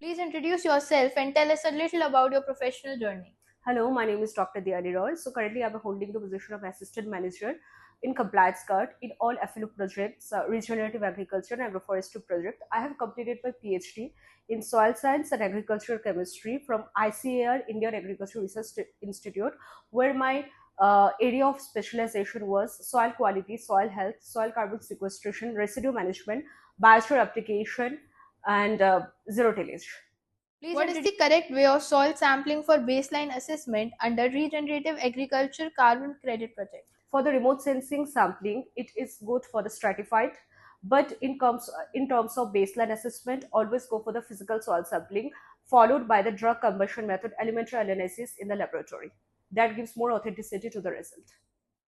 Please introduce yourself and tell us a little about your professional journey. Hello, my name is Dr. Diyani Roy. So currently I'm holding the position of Assistant Manager in Compliance Guard in all FLO projects, regenerative agriculture and agroforestry project. I have completed my PhD in soil science and agricultural chemistry from ICAR, Indian Agriculture Research Institute, where my area of specialization was soil quality, soil health, soil carbon sequestration, residue management, biosphere application, and zero tillage. Please what is the correct way of soil sampling for baseline assessment under Regenerative Agriculture Carbon Credit Project? For the remote sensing sampling, it is good for the stratified, but in terms of baseline assessment, always go for the physical soil sampling, followed by the drug conversion method, elementary analysis in the laboratory. That gives more authenticity to the result.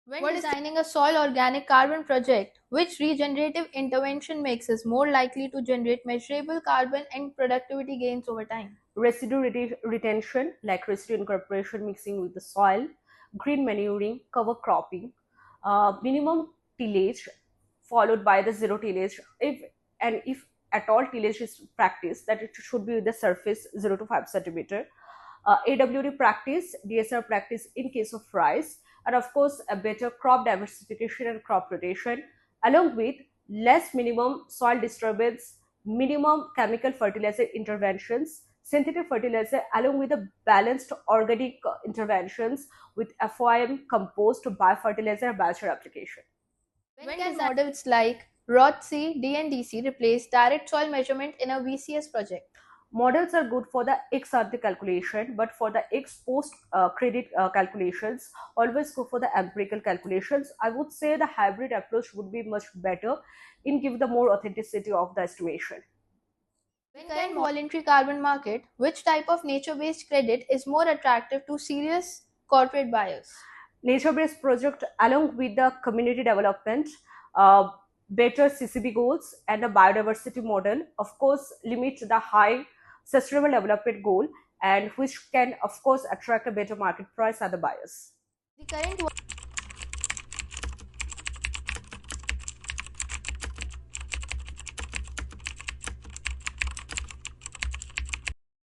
When designing a soil organic carbon project, which regenerative intervention makes us more likely to generate measurable carbon and productivity gains over time? Residue retention, like residue incorporation mixing with the soil, green manuring, cover cropping, minimum tillage, followed by the zero tillage. If at all tillage is practiced, that it should be with the surface 0 to 5 centimeter. AWD practice, DSR practice in case of rice, and of course a better crop diversification and crop rotation, along with less minimum soil disturbance, minimum chemical fertilizer interventions, synthetic fertilizer, along with a balanced organic interventions with FOIM, compost, biofertilizer, biochar application. When can models like ROTC, DNDC replace direct soil measurement in a VCS project? Models are good for the ex ante calculation, but for the ex post credit calculations, always go for the empirical calculations. I would say the hybrid approach would be much better in give the more authenticity of the estimation. When current voluntary carbon market, which type of nature-based credit is more attractive to serious corporate buyers? Nature-based project along with the community development, uh, better CCB goals and a biodiversity model, of course, limit the high sustainable development goal, and which can of course attract a better market price at the buyers. The current